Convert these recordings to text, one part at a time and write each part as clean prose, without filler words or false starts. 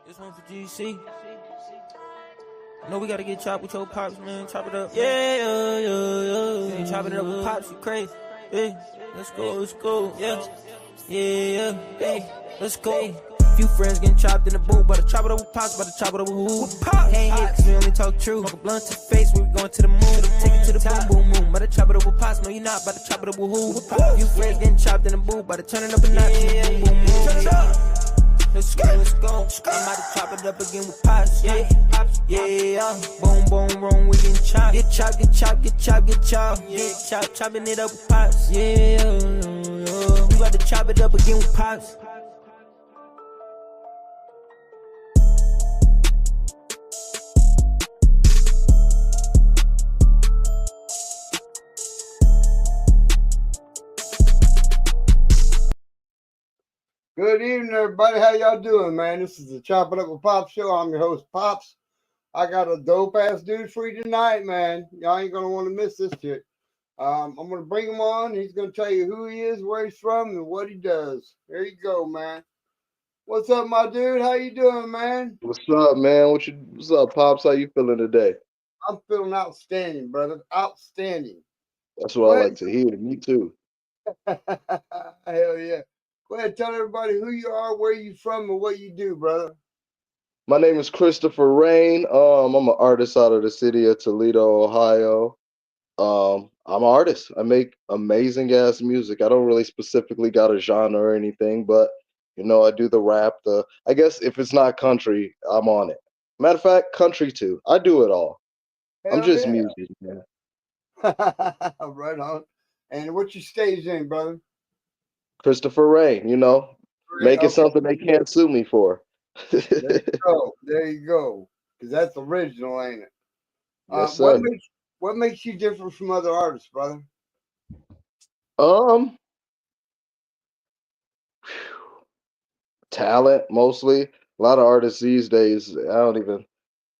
This one for GC. No, we gotta get chopped with your pops, man. Chop it up. Yeah. Chop it up with pops, you crazy. Hey, let's go. Yeah. Hey, let's go. Few friends getting chopped in the booth, but I chop it up with pops, but I chop it up with who? He ain't hit cause we only talk true. Smoke a blunt to the face when we going to the moon. Take it to the boom, but I chop it up with pops. No, you not, but I chop it up with who? Few friends getting chopped in the booth, but I turn it up a notch. Boom. Let's go. I'm about to chop it up again with pops. Yeah. Boom, wrong, we getting chopped. Get chopped. Chopping it up with pops. Yeah. We about to chop it up again with pops. Good evening, everybody. How y'all doing, man? This is the Chop It Up with Pops show. I'm your host, Pops. I got a dope-ass dude for you tonight, man. Y'all ain't going to want to miss this shit. I'm going to bring him on. He's going to tell you who he is, where he's from, and what he does. There you go, man. What's up, my dude? How you doing, man? What's up, man? What's up, Pops? How you feeling today? I'm feeling outstanding, brother. Outstanding. That's what I like to hear. Me too. Hell yeah. Go ahead, tell everybody who you are, where you from, and what you do, brother. My name is Christopher Rain. I'm an artist out of the city of Toledo, Ohio. I'm an artist. I make amazing ass music. I don't really specifically got a genre or anything, but I do the rap. I guess if it's not country, I'm on it. Matter of fact, country too. I do it all. I'm Hell just yeah. music, man. Right on. And what's your stage name, brother? Christopher Rain, make it something they can't sue me for. There you go. Because that's original, ain't it? Yes, sir. What makes you different from other artists, brother? Talent mostly. A lot of artists these days, I don't even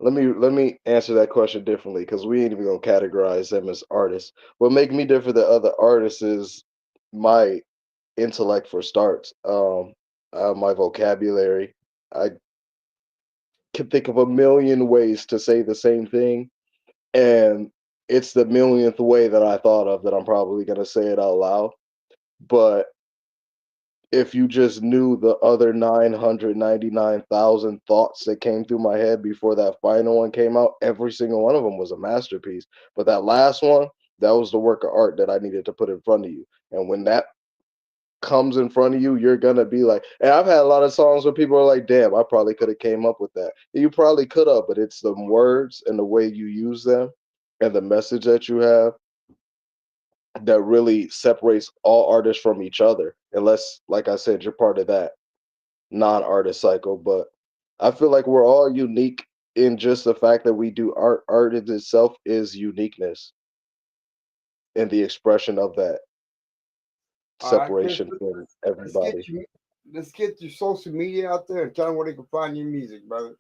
let me answer that question differently because we ain't even gonna categorize them as artists. What make me different than other artists is my intellect for starts. My vocabulary. I can think of a million ways to say the same thing, and it's the millionth way that I thought of that I'm probably gonna say it out loud. But if you just knew the other 999,000 thoughts that came through my head before that final one came out, every single one of them was a masterpiece. But that last one, that was the work of art that I needed to put in front of you. And when that comes in front of you, you're gonna be like, and I've had a lot of songs where people are like, damn, I probably could have came up with that. You probably could have, but it's the words and the way you use them and the message that you have that really separates all artists from each other, unless, like I said, you're part of that non-artist cycle. But I feel like we're all unique in just the fact that we do art. Art in itself is uniqueness in the expression of that separation from everybody. Let's get your social media out there and tell them where they can find your music, brother.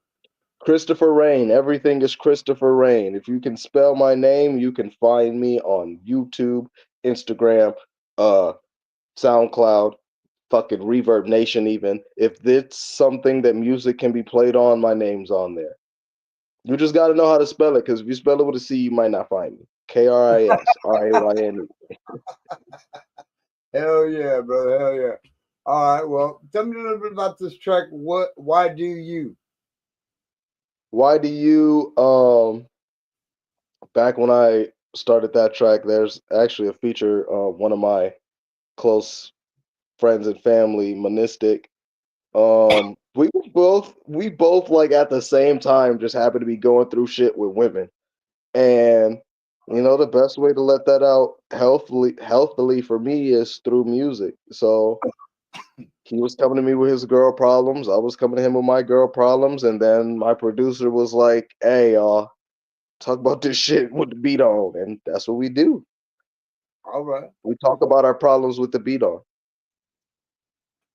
Christopher Rain. Everything is Christopher Rain. If you can spell my name, you can find me on YouTube, Instagram, SoundCloud, fucking Reverb Nation even. If it's something that music can be played on, my name's on there. You just got to know how to spell it, because if you spell it with a C, you might not find me. KRISRAYNE. Hell yeah, brother. Hell yeah. All right. Well, tell me a little bit about this track. Why do you? Why do you? Back when I started that track, there's actually a feature. One of my close friends and family, Monistic. We both like at the same time just happen to be going through shit with women, and the best way to let that out healthily for me is through music. So he was coming to me with his girl problems, I was coming to him with my girl problems, and then my producer was like, hey, talk about this shit with the beat on, and that's what we do. All right. We talk about our problems with the beat on.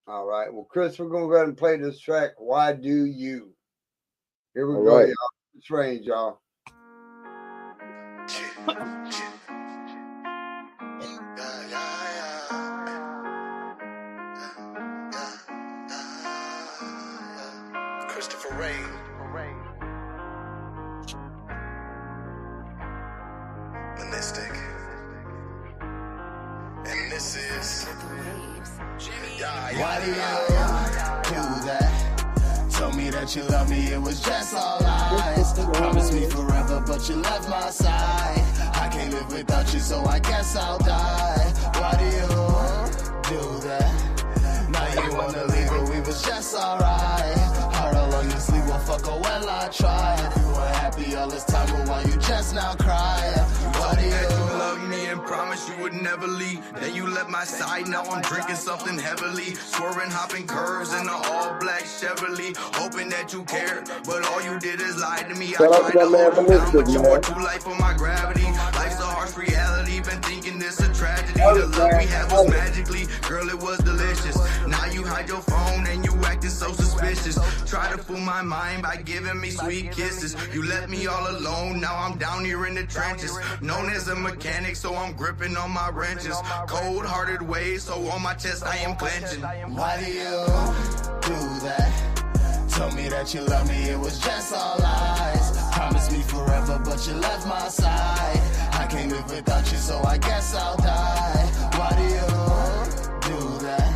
All right. Well, Chris, we're going to go ahead and play this track. Why do you? Here we All go, right. y'all. It's range, y'all. Christopher Mystic. And this is why do you do that? Tell me that you love me, it was just all lies. Promised me forever, but you left my side. I can't live without you, so I guess I'll die. Why do you do that? Now you wanna leave, but we was just alright. Heart all on your sleeve, well fuck her well I tried. You were happy all this time, but why you just now cry? Why do you love me and promise you would never leave? Then you left my side, now I'm drinking something heavily. Swerving, hopping curves in an all-black Chevrolet. Hoping that you cared, but all you did is lie to me. I tried to hold you down, but you were too light for my gravity. Life's a harsh reality, been thinking this a tragedy. The love we had was magically, girl, it was delicious. Now you hide your phone and you acting so suspicious. Try to fool my mind by giving me sweet kisses. You left me all alone, now I'm down here in the trenches. Known as a mechanic, so I'm gripping on my wrenches. Cold-hearted ways, so on my chest I am clenching. Why do you do that? Tell me that you love me, it was just all lies. Promised me forever, but you left my side. I can't live without you, so I guess I'll die. Why do you do that?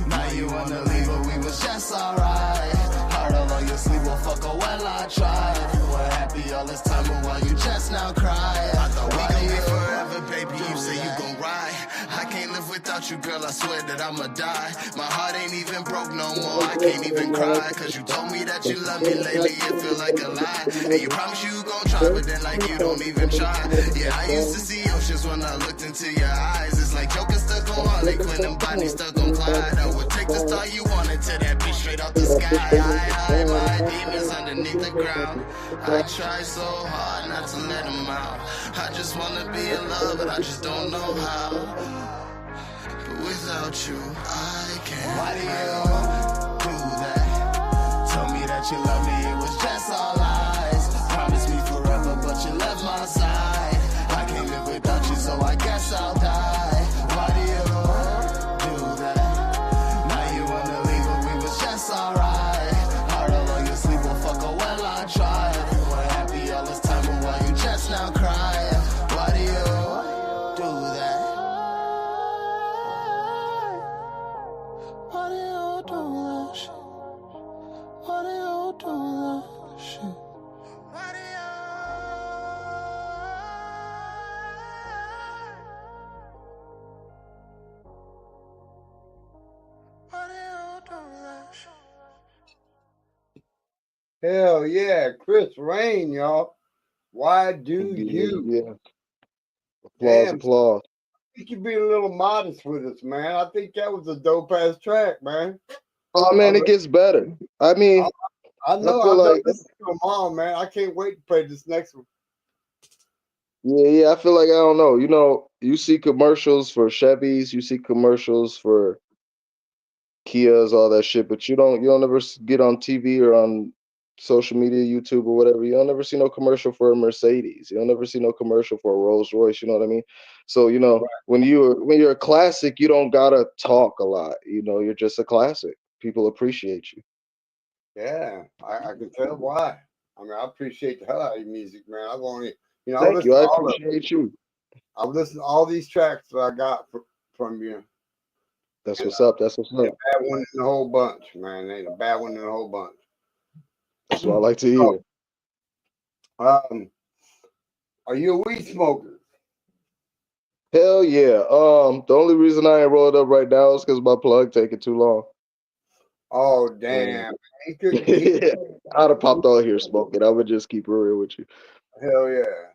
Now you wanna leave, but we was just alright. Heart all on your sleeve, well fuck her well I tried. You were happy all this time, but why you just now cry? I thought we gon' be forever, baby, you say you gon' ride. I can't live without you, girl, I swear that I'ma die. My heart ain't even broke no more, I can't even cry. Cause you told me that you love me lately, it feel like a lie. And you promise you gon' try, but then like you don't even try. Yeah, I used to see oceans when I looked into your eyes. It's like Joker stuck on Harley Quinn and Bonnie stuck on Clyde. I would take the star you wanted to that bitch straight off the sky. I hide my demons underneath the ground. I try so hard not to let them out. I just wanna be in love, but I just don't know how. But without you, I can't. Why do you do that? Tell me that you love me, it was just all lies. Promised me forever, but you left my side. I can't live without you, so I guess I'll die. Why do you do that? Now you wanna leave, but we was just alright. Heart all on your sleeve, well fuck her well I tried. You were happy all this time, but why you just now cry? Why do you do that? Why do you do that shit? Why do you do that shit? Why do you? Why do you do that shit? Hell yeah, Chris Rain, y'all. Why do you? Yeah. Applause, Damn, applause. I think you're being a little modest with us, man. I think that was a dope ass track, man. Oh man, it gets better. I mean, I know. I feel I've like listened to them all, man. I can't wait to play this next one. yeah, I feel like I don't know. You know, you see commercials for Chevys, you see commercials for Kias, all that shit, but you don't ever get on TV or on social media, YouTube or whatever. You don't ever see no commercial for a Mercedes. You don't ever see no commercial for a Rolls Royce. You know what I mean? So you know, when you're a classic, you don't gotta talk a lot. You know, you're just a classic. People appreciate you. Yeah, I can tell why. I mean, I appreciate the hell out of your music, man. I've only, I've Thank listened you. to I all of them. appreciate you. I've listened to all these tracks that I got from you. That's what's up. That's what's Ain't up. a bad one in the whole bunch, man. Ain't a bad one in the whole bunch. That's what I like to hear. Are you a weed smoker? Hell yeah. The only reason I ain't rolled up right now is because my plug taking too long. Oh damn! I'd have popped on here smoking. I would just keep it real with you. Hell yeah!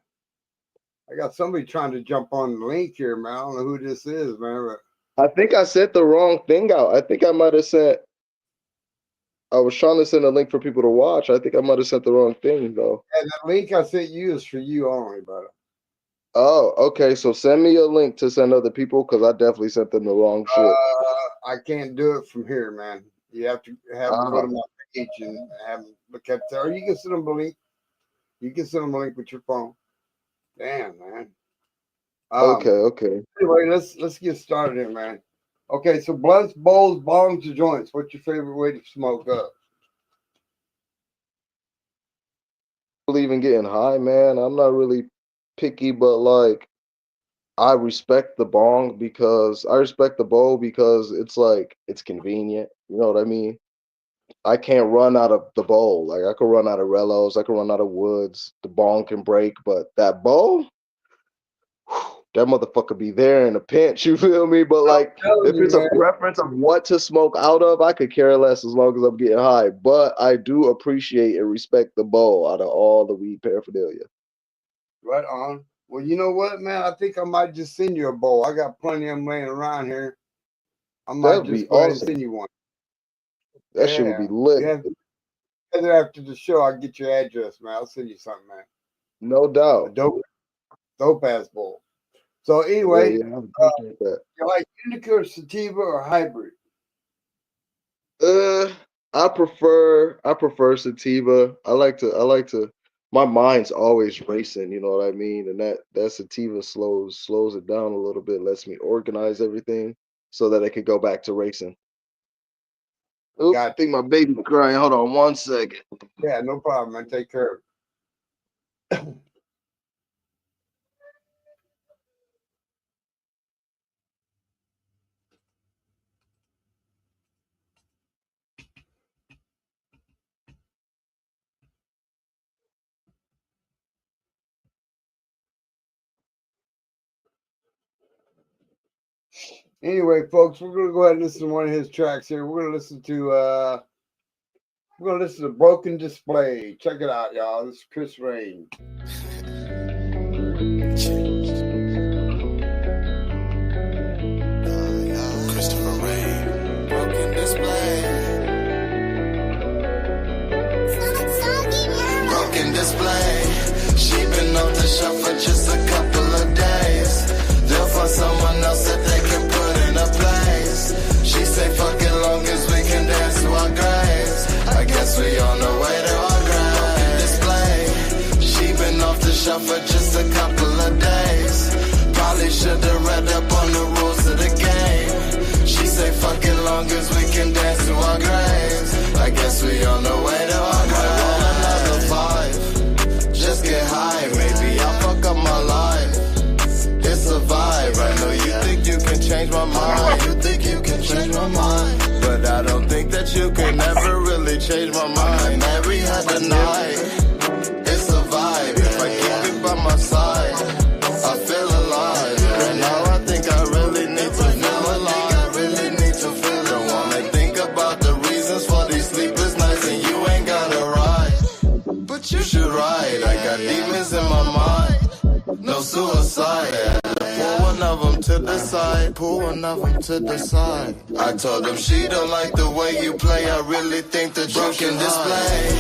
I got somebody trying to jump on the link here, man. I don't know who this is, man. But I think I sent the wrong thing out. I think I might have sent. I was trying to send a link for people to watch. I think I might have sent the wrong thing though. and the link I sent you is for you only, brother. Oh, okay. So send me a link to send other people because I definitely sent them the wrong shit. I can't do it from here, man. You have to go to my page and have them look at it. Or you can send them a link. You can send them a link with your phone. Damn, man. Okay. Anyway, let's get started here, man. Okay, so blunts, bowls, bongs, or joints. What's your favorite way to smoke up? believe in getting high, man. I'm not really picky, but like I respect the bong because I respect the bowl because it's like it's convenient. You know what I mean? I can't run out of the bowl. Like I could run out of Rellos, I could run out of Woods. The bong can break, but that bowl, that motherfucker be there in a pinch. You feel me? But like, telling if you, it's a man. preference of what to smoke out of, I could care less as long as I'm getting high. But I do appreciate and respect the bowl out of all the weed paraphernalia. Right on. Well, you know what, man? I think I might just send you a bowl. I got plenty of them laying around here. I might That'd just be go ahead and awesome. send you one. That shit would Yeah. be lit. Yeah. After the show, I'll get your address, man. I'll send you something, man. No A doubt. dope ass bowl. So Yeah, anyway, yeah, I appreciate that. you like indica or sativa or hybrid? I prefer sativa. I like to my mind's always racing, you know what I mean? And that sativa slows it down a little bit, lets me organize everything so that I could go back to racing. Oop, I Gotcha. think my baby's crying. Hold on 1 second. Yeah, no problem, man. Take care of it. Anyway, folks, we're gonna go ahead and listen to one of his tracks here. We're gonna listen to Broken Display. Check it out, y'all. This is Chris Rain. Christopher Ray, broken display. Broken display. She been off the shelf for just a couple of days. They'll find someone else that they can put in a place. She say fuck it long as we can dance to our graves. I guess we on the way to our grave. Broken display. She been off the shelf for just a couple of days. Probably should've read up on the rules of the game. She say fuck it long as we can dance to our graves. I guess we on the way to our grave. Roll another 5. Just get high, maybe I'll fuck up my life. It's a vibe. I know you think you can change my mind. You think you can change my mind, but I don't think that you can ever really change my mind. Man, we had a night. It's a vibe. If I keep you by my side, I feel alive. And now I think I really need to feel alive. I really need to feel. Don't wanna think about the reasons for these sleepless nights, and you ain't gotta ride. But you should ride. I got demons in my mind. No suicide. Pull one of them to the side. Pull one of them to the side. I told them she don't like the way you play. I really think that you can display.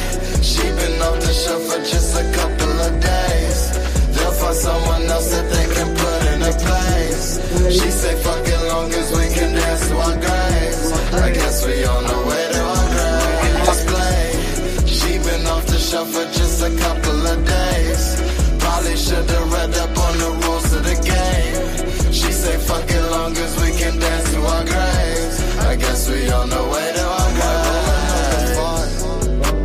She been off the shelf for just a couple of days. They'll find someone else that they can put in a place. She say fuck it long as we can dance to our graves. I guess we on the way to our grave. Display. She been off the shelf for just a couple of days. Probably should've read up on the rules of the game. She say fuck it long as we can dance to our graves. I guess we on the way to our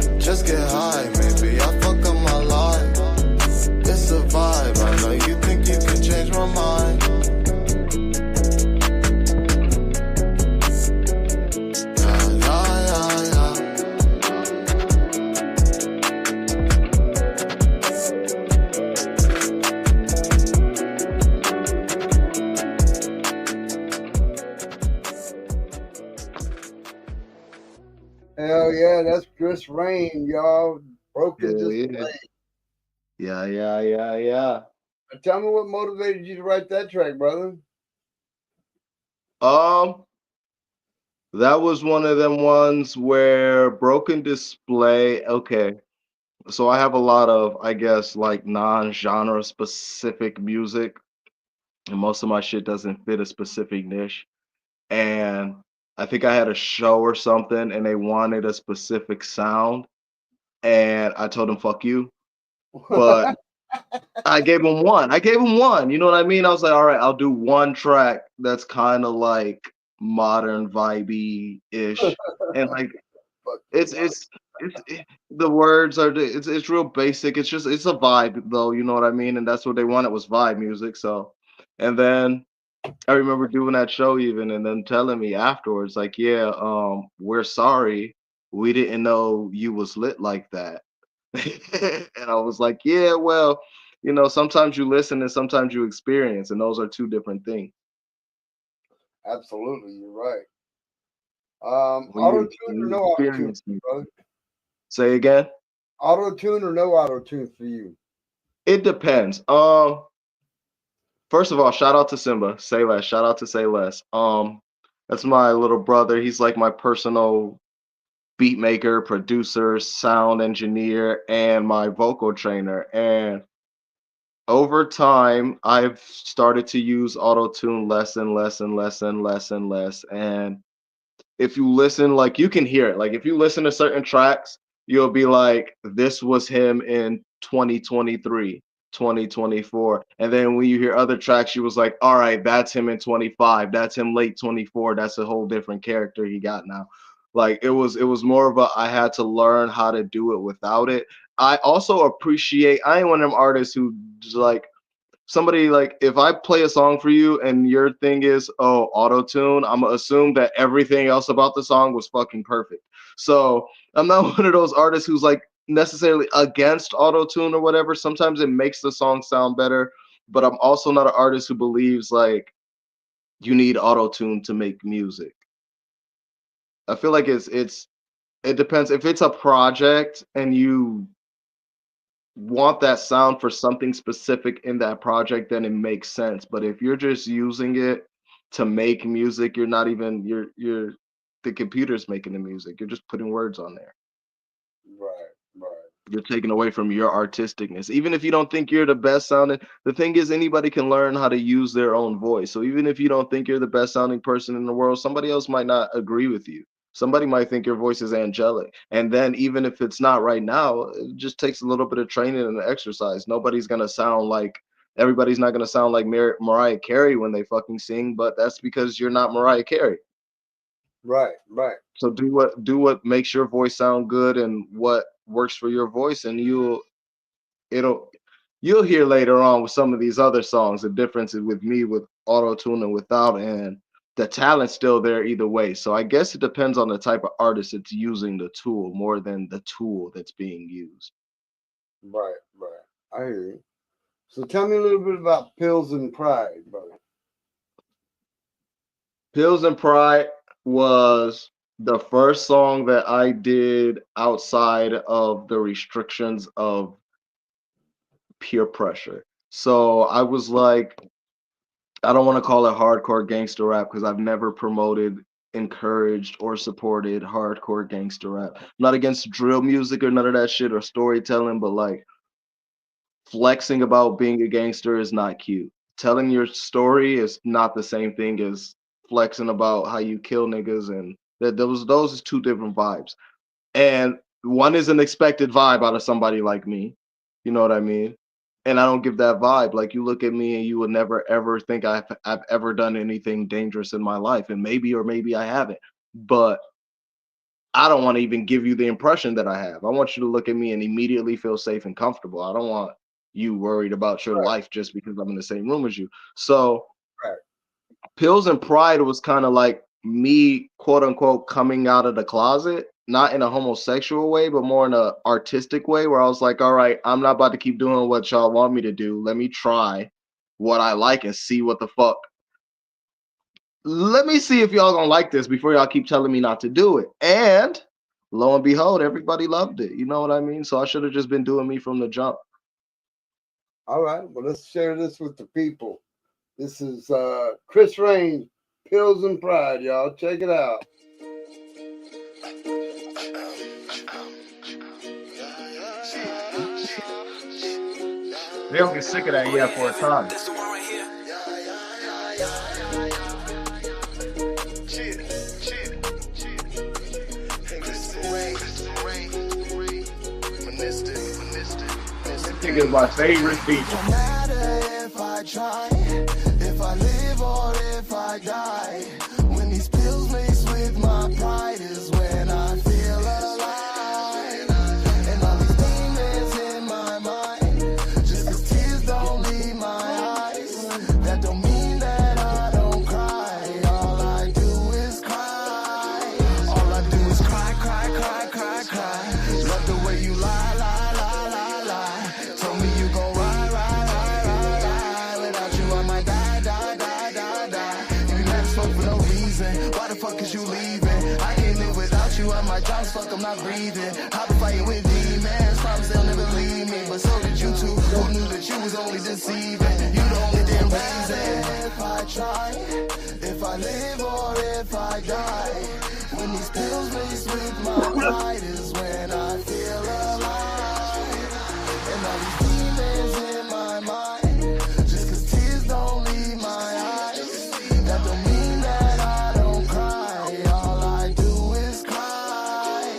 grave. Just get high, maybe I'll fuck up my life. It's a vibe. I know you think you can change my mind. Yeah, yeah, yeah, yeah. Hell yeah, that's Chris Rain, y'all. Broken Hell yeah. Display. Yeah. Tell me what motivated you to write that track, brother. That was one of them ones where broken display. Okay, so I have a lot of, I guess, like non-genre specific music, and most of my shit doesn't fit a specific niche. And I think I had a show or something, and they wanted a specific sound, and I told them fuck you, but I gave them one. You know what I mean? I was like, all right, I'll do one track that's kind of like modern vibey ish, and like it's The words are it's real basic. It's a vibe though, you know what I mean? And that's what they wanted was vibe music. So, and then I remember doing that show even, and then telling me afterwards, like, yeah, we're sorry, we didn't know you was lit like that. And I was like, yeah, well, sometimes you listen and sometimes you experience, and those are two different things. Absolutely, you're right. When Auto you tune when or you no auto tune, experience music. brother? Say again. Auto tune or no auto tune for you? It depends. First of all, shout out to Simba. Say less. Shout out to Say Less. That's my little brother. He's like my personal beat maker, producer, sound engineer, and my vocal trainer. And over time, I've started to use auto tune less and less and less and less and less. And if you listen, like you can hear it. Like if you listen to certain tracks, you'll be like, this was him in 2023, 2024. And then when you hear other tracks, you was like, all right, that's him in 25. That's him late 24. That's a whole different character he got now. Like it was more of a I had to learn how to do it without it. I also appreciate I ain't one of them artists who just like somebody like if I play a song for you and your thing is auto tune, I'm gonna assume that everything else about the song was fucking perfect. So I'm not one of those artists who's like necessarily against auto tune or whatever. Sometimes it makes the song sound better, but I'm also not an artist who believes like you need auto tune to make music. I feel like it depends if it's a project and you want that sound for something specific in that project, then it makes sense. But if you're just using it to make music, you're not even you're the computer's making the music. You're just putting words on there. Right, right, You're taking away from your artisticness. Even if you don't think you're the best sounding, the thing is anybody can learn how to use their own voice. So even if you don't think you're the best sounding person in the world, somebody else might not agree with you. Somebody might think your voice is angelic. And then even if it's not right now, it just takes a little bit of training and exercise. Everybody's not going to sound like Mariah Carey when they fucking sing, but that's because you're not Mariah Carey. right, right. So do what makes your voice sound good and what works for your voice, and it'll you'll hear later on with some of these other songs the differences with me with auto tune and without, and the talent's still there either way. So I guess it depends on the type of artist that's using the tool more than the tool that's being used. Right, right. I hear you. So tell me a little bit about Pills and Pride, brother. Pills and Pride was the first song that I did outside of the restrictions of peer pressure. So I was like, I don't want to call it hardcore gangster rap because I've never promoted, encouraged, or supported hardcore gangster rap. I'm not against drill music or none of that shit or storytelling, but like flexing about being a gangster is not cute. Telling your story is not the same thing as flexing about how you kill niggas, and that those is two different vibes. And one is an expected vibe out of somebody like me. You know what I mean? And I don't give that vibe. Like you look at me and you would never ever think I've ever done anything dangerous in my life. And maybe or maybe I haven't. But I don't want to even give you the impression that I have. I want you to look at me and immediately feel safe and comfortable. I don't want you worried about your Right, life just because I'm in the same room as you. So right, Pills and Pride was kind of like me, quote unquote, coming out of the closet, not in a homosexual way, but more in a artistic way, where I was like, all right, I'm not about to keep doing what y'all want me to do. Let me try what I like and see what the fuck. Let me see if y'all gonna like this before y'all keep telling me not to do it. And lo and behold, everybody loved it. You know what I mean? So I should have just been doing me from the jump. all right. Well, let's share this with the people. This is Chris Rain, Pills and Pride, y'all. Check it out. They don't get sick of that yet for a time. That's the one right here. I think it's my favorite beat. No matter if I try, if I live or if I die, when these pills mix with my pride is when I feel alive. my drums, fuck, I'm not breathing. I've been fighting with demons, promise they'll never leave me. But so did you too, who knew that you was only deceiving? You the only damn reason. If I try, if I live or if I die, when these pills mix with my pride is when I feel alive. And all these demons in my mind, just cause tears don't leave my eyes, that don't mean that I don't cry. All I do is cry.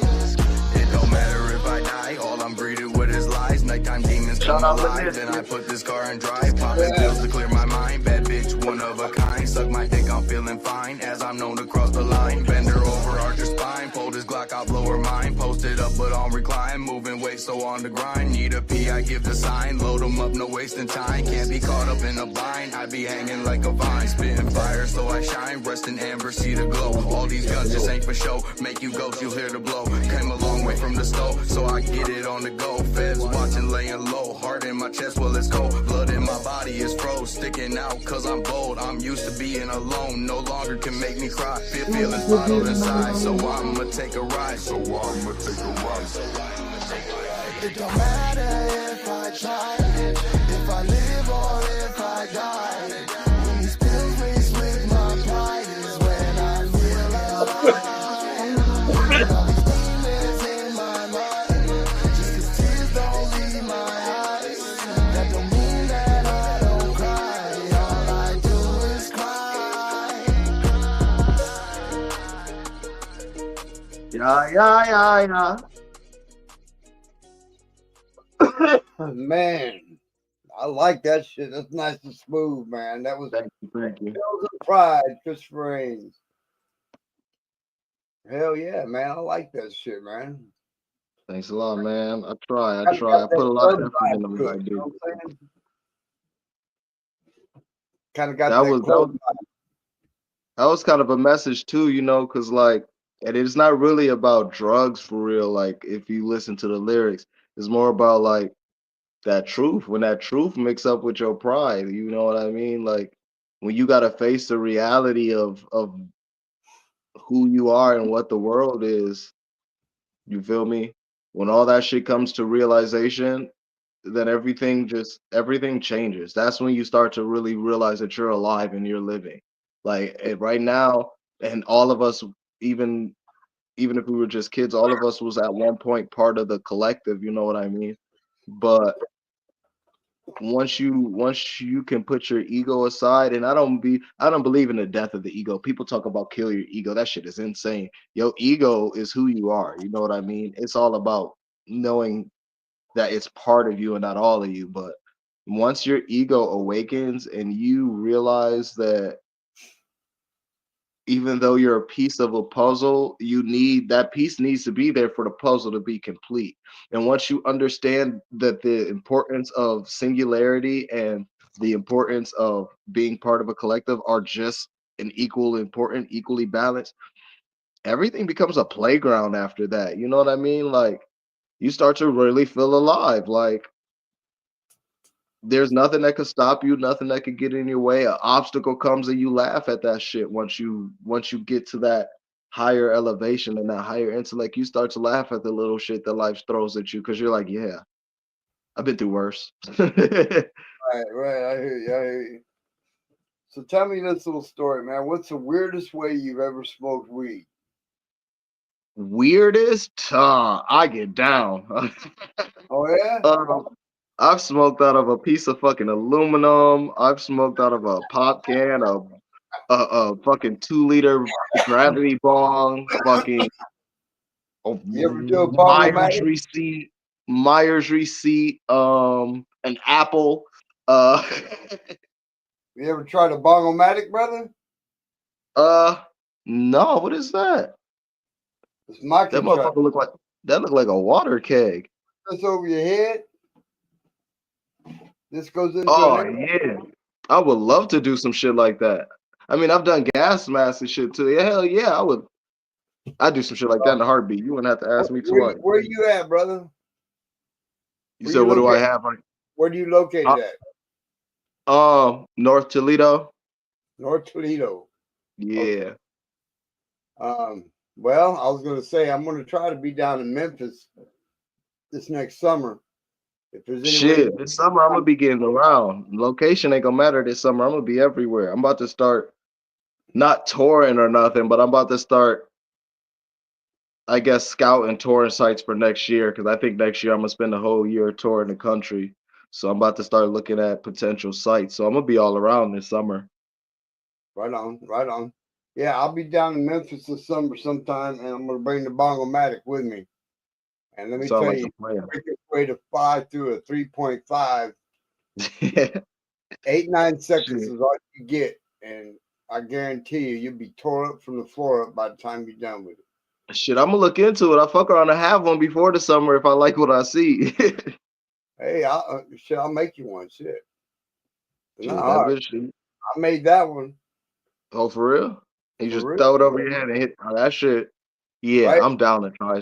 It don't matter if I die, all I'm greeted with is lies. Nighttime demons come alive, then I put this car in drive. Popping pills to clear my mind, bad bitch, one of a kind. Suck my dick, I'm feeling fine, as I'm known to cross the line. Bend her over, arch her spine, fold his Glock, I'll blow her mind. Posted up but on recline, moving weight so on the grind. Need a P, I give the sign, load them up, no wasting time. Can't be caught up in a bind, I be hanging like a vine. Spitting fire so I shine, rest in amber, see the glow. All these guns just ain't for show, make you ghost, you'll hear the blow. Came a long way from the stove, so I get it on the go. Feds watching, laying low, heart in my chest, well it's cold. Blood in my body is froze, sticking out cause I'm bold. I'm used to being alone, no longer can make me cry. Feelings bottled inside, so I'ma take a ride. It don't matter if I try, if I live or if I die. When these pills mix with my pride is when I feel alive. And all these demons in my mind, just cause tears don't leave my eyes, that don't mean that I don't cry. All I do is cry. Yeah. Man, I like that shit. That's nice and smooth, man. That was Thank you. Pills of Pride, Christopher Haynes. Hell yeah, man. I like that shit, man. Thanks a lot, man. I try. I put a lot of effort into what I do. Kind of got That that was close. that was kind of a message too, you know, because like, and it's not really about drugs for real. Like, if you listen to the lyrics, it's more about like that truth. When that truth mix up with your pride, you know what I mean? Like, when you got to face the reality of who you are and what the world is, you feel me? When all that shit comes to realization, then everything changes. That's when you start to really realize that you're alive and you're living. Like right now, and all of us, even if we were just kids, all of us was at one point part of the collective, you know what I mean? But once you can put your ego aside, and I don't believe in the death of the ego. People talk about kill your ego. That shit is insane. Your ego is who you are. You know what I mean? It's all about knowing that it's part of you and not all of you. But once your ego awakens and you realize that even though you're a piece of a puzzle, that piece needs to be there for the puzzle to be complete. And once you understand that the importance of singularity and the importance of being part of a collective are just an equally balanced, everything becomes a playground after that. You know what I mean? Like, you start to really feel alive. Like, there's nothing that could stop you, nothing that could get in your way. An obstacle comes and you laugh at that shit. Once you get to that higher elevation and that higher intellect, you start to laugh at the little shit that life throws at you because you're like, yeah, I've been through worse. Right. I hear you. So tell me this little story, man. What's the weirdest way you've ever smoked weed? Weirdest? I get down. Oh yeah? I've smoked out of a piece of fucking aluminum. I've smoked out of a pop can, a fucking 2-liter gravity bong, fucking You ever do a bong-o-matic? Myers receipt, an apple. You ever tried a bong-o-matic, brother? No, what is that? It's my That motherfucker look like a water keg. This over your head. This goes into yeah. I would love to do some shit like that. I mean, I've done gas masks and shit too. Hell yeah, I'd do some shit like that in a heartbeat. You wouldn't have to ask me twice. Where you at, brother? You said, what do I have? Where do you located at? North Toledo. North Toledo. Yeah. Okay. Well, I was going to say I'm going to try to be down in Memphis this next summer. If there's any way, Shit, this summer I'm gonna be getting around. Location ain't gonna matter this summer. I'm gonna be everywhere. I'm about to start not touring or nothing, but I'm about to start, I guess, scouting touring sites for next year because I think next year I'm gonna spend the whole year touring the country. So I'm about to start looking at potential sites. So I'm gonna be all around this summer. right on, right on. Yeah, I'll be down in Memphis this summer sometime, and I'm going to bring the Bongomatic with me. And let me Sound tell like you, a plan. quickest way to fly through a 3.5, Shit, 8-9 seconds is all you get, and I guarantee you'll be tore up from the floor up by the time you're done with it. shit, I'm gonna look into it. I fuck around and have one before the summer if I like what I see. Hey, I'll make you one. Shit, it's not Shit, that hard. bitch. Shit. I made that one Oh, for real? You for just real, throw it over your head and hit that shit. Yeah, right I'm down to try.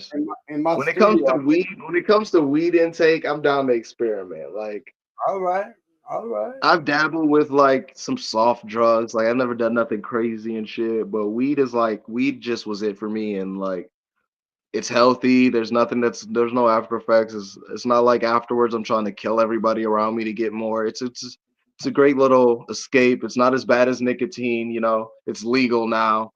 in my When it comes studio. to weed, when it comes to weed intake, I'm down to experiment. Like All right, all right. I've dabbled with like some soft drugs. Like I've never done nothing crazy and shit, but weed is like weed just was it for me and like it's healthy. There's no after effects. It's not like afterwards I'm trying to kill everybody around me to get more. It's a great little escape. It's not as bad as nicotine, you know. It's legal now.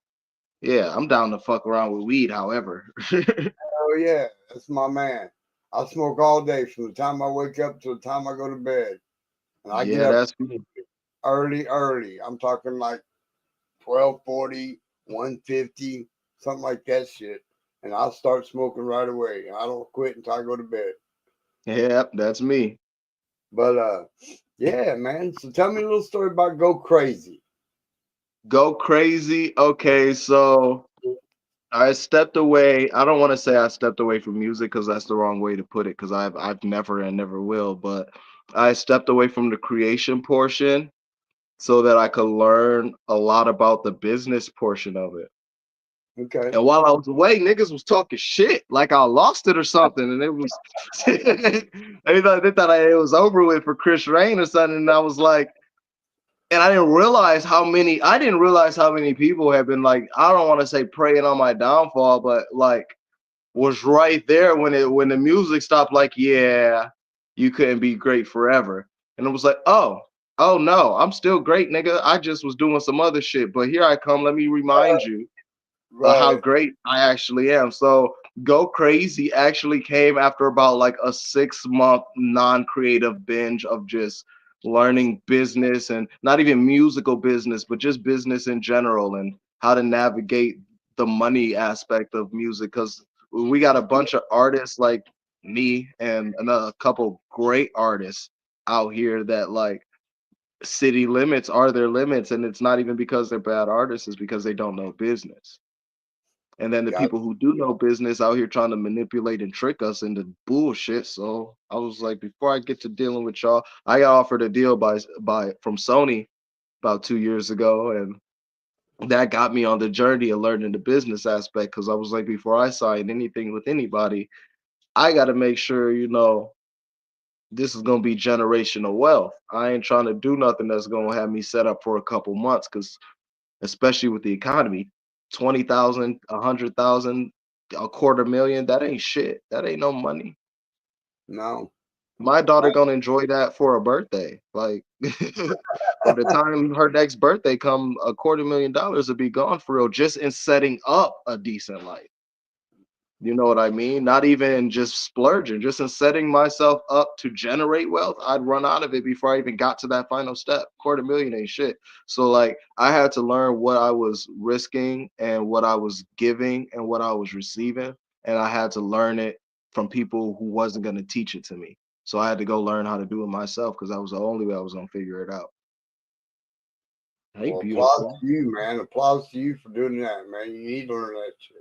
Yeah, I'm down to fuck around with weed, however. Oh yeah, that's my man. I smoke all day from the time I wake up to the time I go to bed, and I get Yeah, up that's me. early. I'm talking like 12:40, 1:50, something like that shit. And I'll start smoking right away. And I don't quit until I go to bed. Yeah, that's me. But yeah, man. So tell me a little story about Go Crazy. Go crazy. Okay, so I stepped away. I don't want to say I stepped away from music because that's the wrong way to put it. Because I've never and never will. But I stepped away from the creation portion so that I could learn a lot about the business portion of it. Okay. And while I was away, niggas was talking shit like I lost it or something, and it was they thought it was over with for Chris Rain or something. And I was like, and I didn't realize how many people have been like, I don't want to say preying on my downfall, but like was right there when the music stopped, like, yeah, you couldn't be great forever. And it was like, oh no, I'm still great, nigga. I just was doing some other shit. But here I come. Let me remind you how Right. great I actually am. So Go Crazy actually came after about like a 6 month non-creative binge of just learning business and not even musical business, but just business in general and how to navigate the money aspect of music. Because we got a bunch of artists like me and another couple great artists out here that like city limits are their limits, and it's not even because they're bad artists, it's because they don't know business. And then the Got people who do know business out here trying to manipulate and trick us into bullshit. So I was like, before I get to dealing with y'all, I got offered a deal by from Sony about 2 years ago, and that got me on the journey of learning the business aspect. Because I was like, before I sign anything with anybody, I got to make sure this is gonna be generational wealth. I ain't trying to do nothing that's gonna have me set up for a couple months. Because especially with the economy. 20,000, 100,000, a quarter million, that ain't shit. That ain't no money. no. My daughter Right. gonna enjoy that for a birthday. Like by the time her next birthday come, $250,000 will be gone for real, just in setting up a decent life. You know what I mean? Not even just splurging, just in setting myself up to generate wealth. I'd run out of it before I even got to that final step. Quarter million ain't shit. So like I had to learn what I was risking and what I was giving and what I was receiving. And I had to learn it from people who wasn't gonna teach it to me. So I had to go learn how to do it myself because that was the only way I was gonna figure it out. Hey, Well, applause beautiful. to you, man. Applause to you for doing that, man. You need to learn that shit.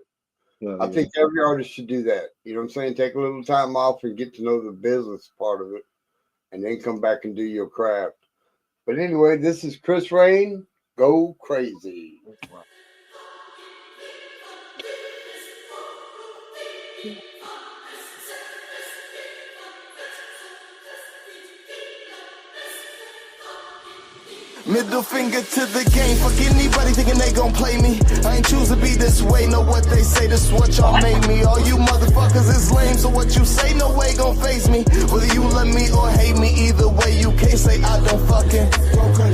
Yeah, I yeah. think every artist should do that. You know what I'm saying? Take a little time off and get to know the business part of it, and then come back and do your craft. But anyway, this is Chris Rain. Go Crazy. Middle finger to the game. Fuck anybody thinking they gon' play me. I ain't choose to be this way. Know what they say, this is what y'all made me. All you motherfuckers is lame, so what you say, no way gon' face me. Whether you love me or hate me, either way you can't say I don't fucking.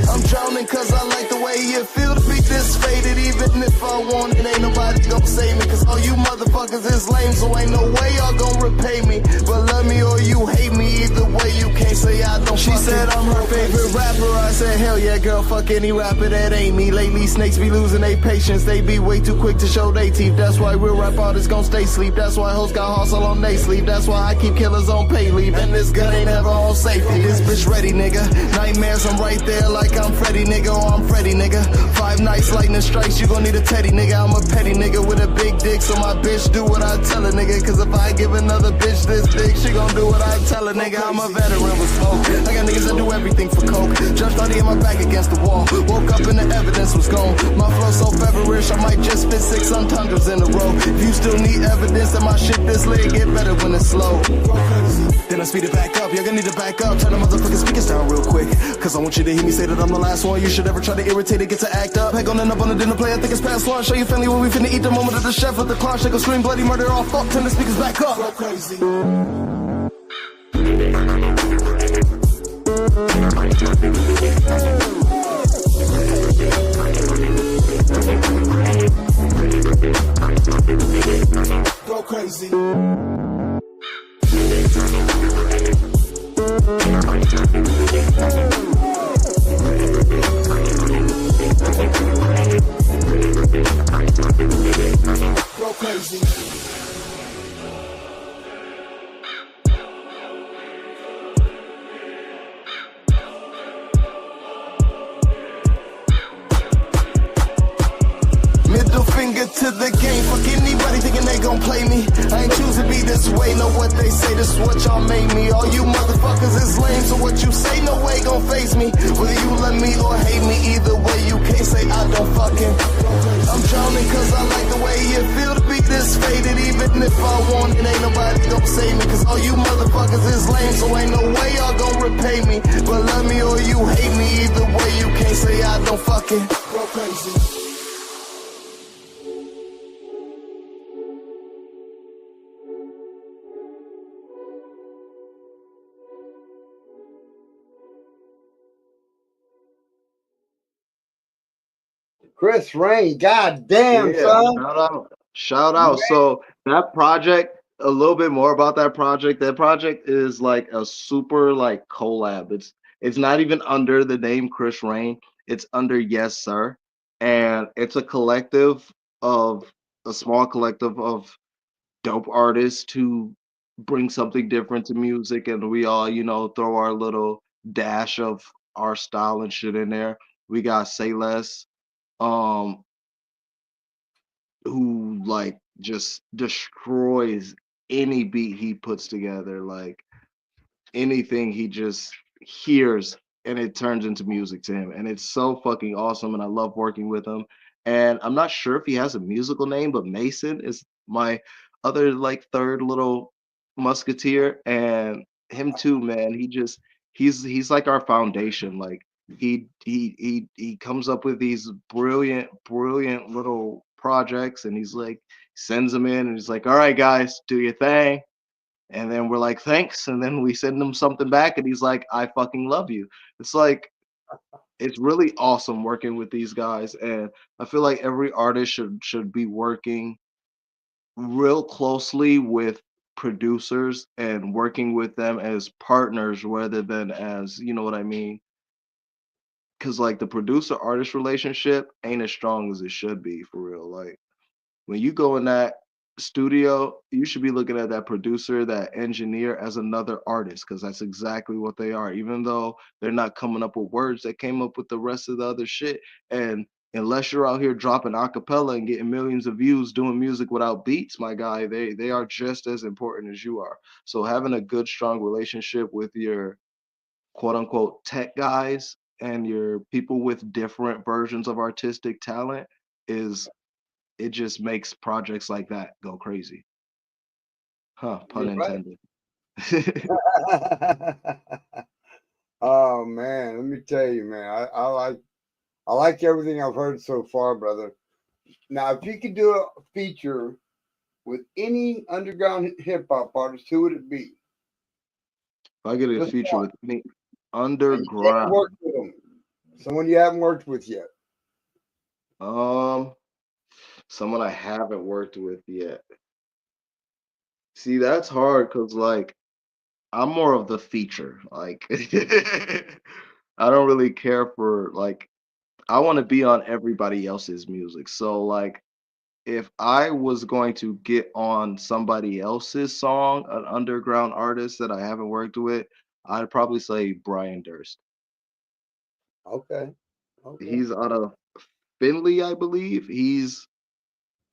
I'm drowning cause I like the way you feel to be this faded. Even if I want it, ain't nobody gon' save me. Cause all you motherfuckers is lame, so ain't no way y'all gon' repay me. But love me or you hate me, either way you can't say I don't. She said I'm her favorite rapper. I said hell yeah girl, fuck any rapper that ain't me. Lately snakes be losing their patience. They be way too quick to show they teeth. That's why real rap artists gon' stay sleep. That's why hoes got hustle on they sleep. That's why I keep killers on pay leave. And this gun ain't ever on safety. This bitch ready nigga. Nightmares I'm right there like I'm Freddy nigga. Or I'm Freddy nigga. 5 nights lightning strikes, you gon' need a teddy nigga. I'm a petty nigga with a big dick, so my bitch do what I tell her nigga. Cause if I give another bitch this dick, she gon' do what I tell her nigga. I'm a veteran with smoke. I got niggas that do everything for coke. Judge started in my back against the wall. Woke up and the evidence was gone. My flow so feverish, I might just spit 6 entendres in a row. If you still need evidence that my shit this lit, get better when it's slow. Then I speed it back up, you're gonna need to back up. Turn the motherfucking speakers down real quick. Cause I want you to hear me say that I'm the last one. You should ever try to irritate it, get to act up. Heck on and up on the dinner plate, I think it's past lunch. Show your family when we finna eat the moment of the chef with the clown. They go scream bloody murder off, fuck, turn the speakers back up. Go crazy. Go crazy. Go crazy. Middle finger to the game. Fuck anybody thinking they gon' play me. I ain't choose to be this way. Know what they say, this is what y'all made me. All you motherfuckers is lame, so what you say, no way gon' face me. Whether you love me or hate me, either way you can't say I don't fucking. I'm drowning cause I like the way you feel to be this faded. Even if I want it, ain't nobody gon' save me. Cause all you motherfuckers is lame, so ain't no way y'all gon' repay me. But love me or you hate me, either way you can't say I don't fucking. Go crazy. Chris Rain, goddamn, Yeah, son. shout out. Shout out. So that project, a little bit more about that project. That project is like a super like collab. It's not even under the name Chris Rain. It's under Yes Sir. And it's a collective of a small collective of dope artists who bring something different to music, and we all, throw our little dash of our style and shit in there. We got Say Less. Um who like just destroys any beat he puts together. Like anything he just hears and it turns into music to him. And it's so fucking awesome. And I love working with him. And I'm not sure if he has a musical name, but Mason is my other like third little musketeer. And him too, man. He's like our foundation. Like he comes up with these brilliant little projects, and he's like sends them in and he's like, all right guys, do your thing. And then we're like, thanks. And then we send him something back and he's like, I fucking love you. It's like, it's really awesome working with these guys. And I feel like every artist should be working real closely with producers and working with them as partners rather than as, you know what I mean? Cause like the producer artist relationship ain't as strong as it should be for real. Like when you go in that studio, you should be looking at that producer, that engineer as another artist, because that's exactly what they are. Even though they're not coming up with words, they came up with the rest of the other shit. And unless you're out here dropping acapella and getting millions of views doing music without beats, my guy, they are just as important as you are. So having a good, strong relationship with your quote unquote tech guys and your people with different versions of artistic talent is it just makes projects like that go crazy. Huh, pun You're right. intended. Oh man, let me tell you, man. I like everything I've heard so far, brother. Now, if you could do a feature with any underground hip hop artist, who would it be? If I get a Just feature one, with any and you can't underground, work with them. Someone you haven't worked with yet. um, someone I haven't worked with yet. See, that's hard because like I'm more of the feature. Like I don't really care for like I want to be on everybody else's music. So like if I was going to get on somebody else's song, an underground artist that I haven't worked with, I'd probably say Brian Durst. Okay, okay. He's out of Finley, I believe.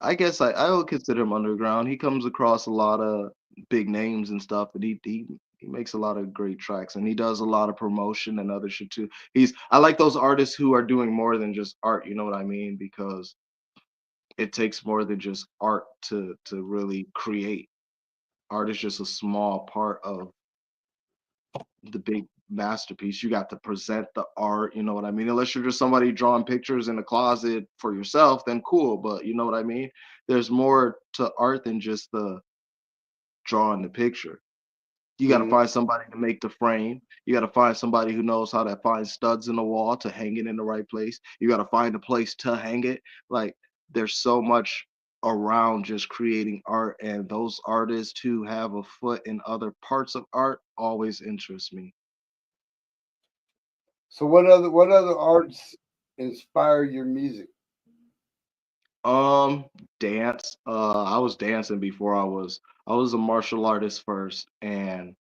I guess I would consider him underground. He comes across a lot of big names and stuff, and he makes a lot of great tracks, and he does a lot of promotion and other shit too. I like those artists who are doing more than just art. You know what I mean? Because it takes more than just art to really create. Art is just a small part of the big masterpiece. You got to present the art, you know what I mean? Unless you're just somebody drawing pictures in a closet for yourself, then cool. But you know what I mean? There's more to art than just the drawing the picture. You got to Mhm. find somebody to make the frame. You got to find somebody who knows how to find studs in the wall to hang it in the right place. You got to find a place to hang it. Like there's so much around just creating art, and those artists who have a foot in other parts of art always interest me. So what other arts inspire your music? Um, dance. I was dancing before I was a martial artist first, and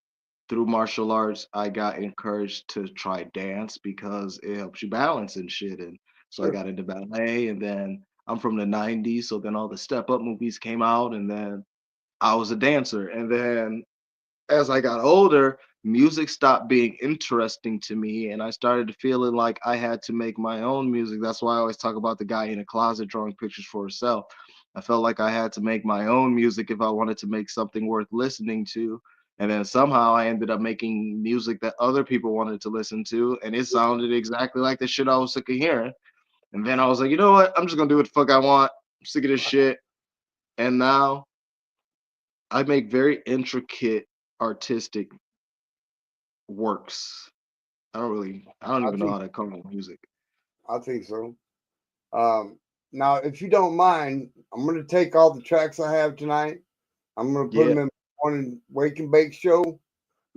through martial arts, I got encouraged to try dance because it helps you balance and shit. And so I Sure. got into ballet, and then I'm from the '90s, so then all the step up movies came out, and then I was a dancer, and then as I got older, music stopped being interesting to me, and I started feeling like I had to make my own music. That's why I always talk about the guy in a closet drawing pictures for himself. I felt like I had to make my own music if I wanted to make something worth listening to. And then somehow I ended up making music that other people wanted to listen to, and it sounded exactly like the shit I was sick of hearing. And then I was like, you know what? I'm just gonna do what the fuck I want. I'm sick of this shit. And now I make very intricate artistic works. I don't I even know think how to come up with music. I think so. Um, Now, if you don't mind, I'm going to take all the tracks I have tonight. I'm going to put Yeah, them in morning wake and bake show. I'm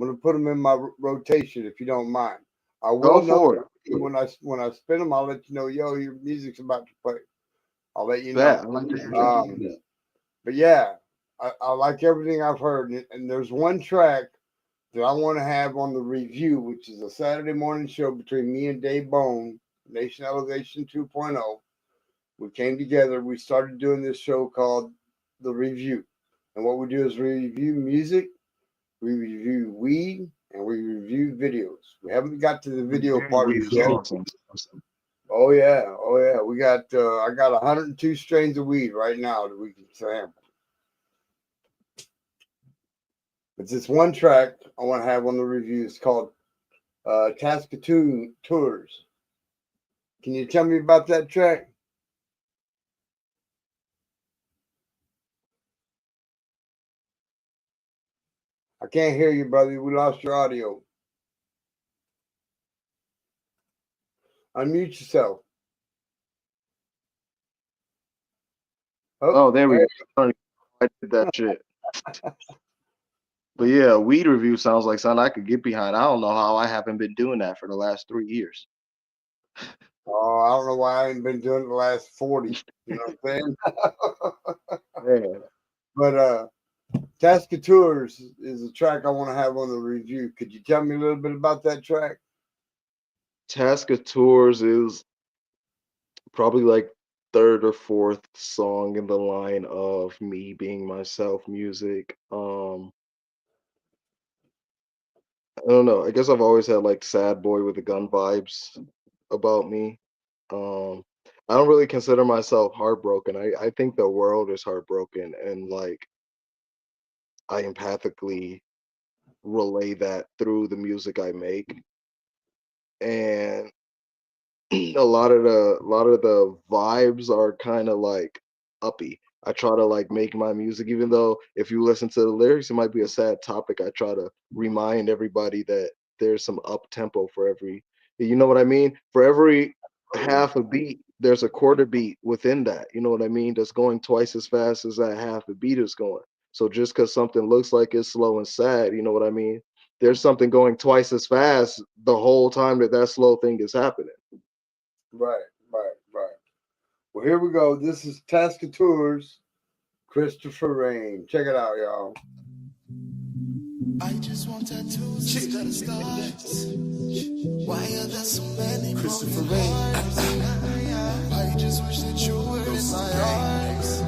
going to put them in my rotation, if you don't mind. I go will know for it. when I spin them. I'll let you know, yo, your music's about to play. I'll let you Bet. know. I like to hear that. Um, but yeah, I like everything I've heard, and there's one track that I want to have on the review, which is a Saturday morning show between me and Dave Bone, Nation Elevation 2.0. We came together. We started doing this show called The Review. And what we do is we review music, we review weed, and we review videos. We haven't got to the video Reviewing part of weed it is yet. awesome. Oh yeah, oh yeah. We got I got 102 strains of weed right now that we can sample. But this one track I want to have on the review is called Tascatoon Tours. Can you tell me about that track? I can't hear you, brother. We lost your audio. Unmute yourself. Oh, Oh, there we there. go. I did that shit. But yeah, weed review sounds like something I could get behind. I don't know how I haven't been doing that for the last 3 years. Oh, I don't know why I ain't been doing it the last 40. You know what I'm saying? Man, But Tascatours is a track I want to have on the review. Could you tell me a little bit about that track? Tours is probably like third or fourth song in the line of me being myself music. I don't know. I guess I've always had like sad boy with the gun vibes about me. Um, I don't really consider myself heartbroken. I think the world is heartbroken, and like I empathically relay that through the music I make. and a lot of the vibes are kind of like uppy. I try to like make my music, even though if you listen to the lyrics, it might be a sad topic. I try to remind everybody that there's some up tempo for every, you know what I mean? For every half a beat, there's a quarter beat within that. You know what I mean? That's going twice as fast as that half a beat is going. So just because something looks like it's slow and sad, you know what I mean? There's something going twice as fast the whole time that slow thing is happening. Right, right. Well, here we go. This is Tascatours, Christopher Rain. Check it out, y'all. I just want tattoos instead of stars. Why are there so many Christopher Rain? I just wish that you were in my arms.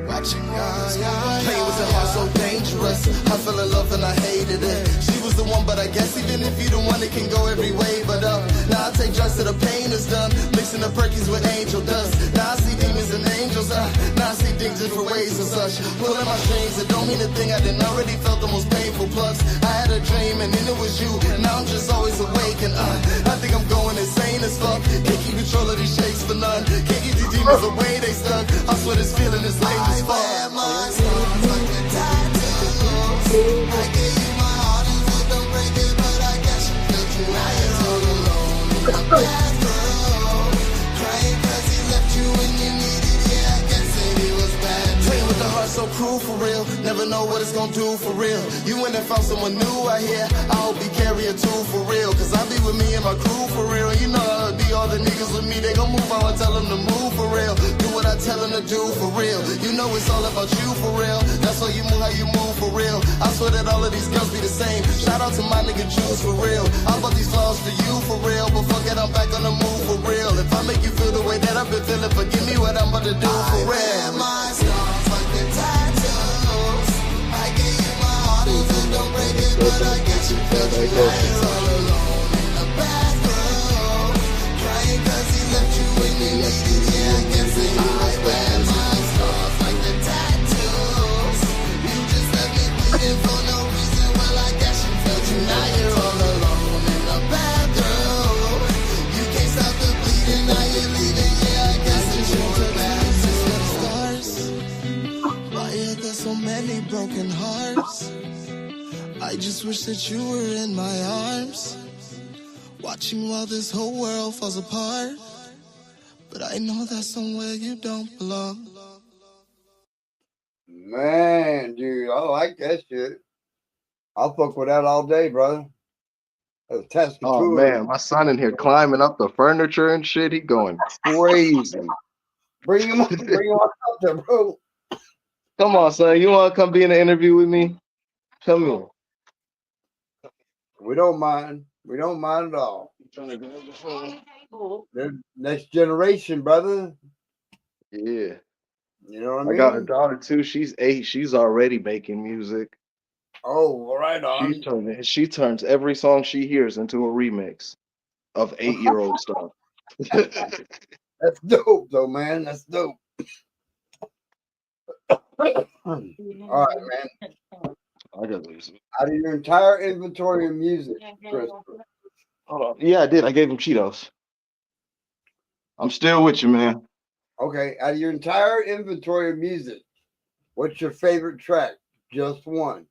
Watching playing with her heart so dangerous. I fell in love and I hated it. She was the one, but I guess even if you the one, it can go every way but up. Now I take drugs till the pain is done, mixing the perkies with angel dust. Now I see demons and angels. Now I see things different ways and such. Pulling my strings, it don't mean a thing. I didn't already felt the most painful plugs. I had a dream and then it was you. Now I'm just always awake and I think I'm going insane as fuck. Can't keep control of these shakes for none. Can't get these demons away, they stuck. I swear this feeling is lame as fuck. I wear my scars like the tattoos. I gave you my heart and said don't break it, but I guess you felt you. Now you're all alone in the bathroom, crying 'cause he left you when you needed. Yeah, I guess that he was bad. Playing with the heart so cruel for real. Never know what it's gonna do for real. You went and found someone new out here. I hope he carry a tool for real. 'Cause I be with me and my crew for real. You know I'll be all the niggas with me. They gon' move on and tell them to move for real. Do what I tell them to do for real. You know it's all about you for real. That's why you move how you move for real. I swear that all of these girls be the same. Shout out to my nigga Juice for real. All about these flaws for you for real. But fuck it, I'm back on the move for real. If I make you feel the way that I've been feeling, forgive me what I'm about to do for real. I wear my scars like the tattoos. I gave you my heart and said don't break it, but I guess you felt you. Now you're all alone in the bathroom, crying 'cause he left you when you needed. Yeah, I guess that you was bad. My scars like the tattoos. You just left me bleeding for no reason. Well, I guess you felt you. Now you're all alone in the bathroom. You can't stop the bleeding. Now you're leaving. Yeah, I guess that you were bad. Scars. Why are there so many broken hearts? I just wish that you were in my arms, watching while this whole world falls apart. But I know that somewhere you don't belong. Man, dude, I like that shit. I'll fuck with that all day, brother. That's Tascatours. Oh man, my son in here climbing up the furniture and shit. He going crazy. Bring him up there, bro. Come on, son. You want to come be in an interview with me? Come here. We don't mind. We don't mind at all. The next generation, brother. Yeah. You know what I I mean? got a daughter too. She's 8. She's already making music. Oh, right on. She turns every song she hears into a remix of 8-year-old stuff. That's dope, though, man. That's dope. All right, man. I gotta lose it. Out of your entire inventory of music, Christopher. Hold on. Yeah, I did. I gave him Cheetos. I'm still with you, man. Okay, out of your entire inventory of music, what's your favorite track? Just one.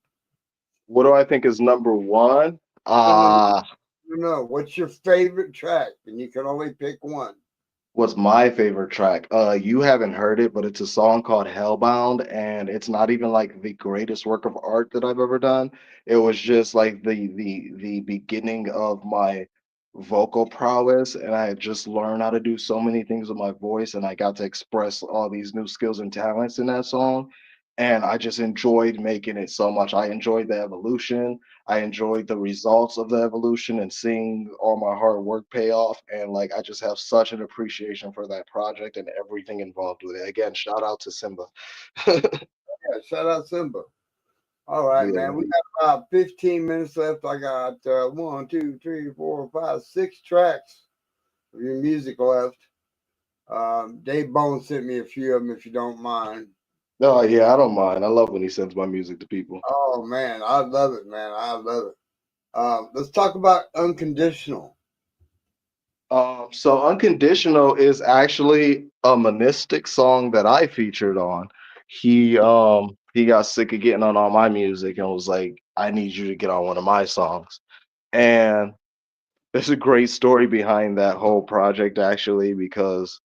What do I think is number one? No. What's your favorite track? And you can only pick one. What's my favorite track? You haven't heard it, but it's a song called Hellbound, and it's not even like the greatest work of art that I've ever done. It was just like the beginning of my vocal prowess, and I had just learned how to do so many things with my voice, and I got to express all these new skills and talents in that song. And I just enjoyed making it so much. I enjoyed the evolution. I enjoyed the results of the evolution and seeing all my hard work pay off. And like, I just have such an appreciation for that project and everything involved with it. Again, shout out to Simba. Yeah, shout out Simba. All right, Yeah. man. We got about 15 minutes left. I got 1, 2, 3, 4, 5, 6 tracks of your music left. Dave Bone sent me a few of them, if you don't mind. Oh yeah, I don't mind. I love when he sends my music to people. Oh man, I love it, man. I love it. Let's talk about Unconditional. So Unconditional is actually a Monistic song that I featured on. He got sick of getting on all my music and was like, I need you to get on one of my songs. And there's a great story behind that whole project actually, because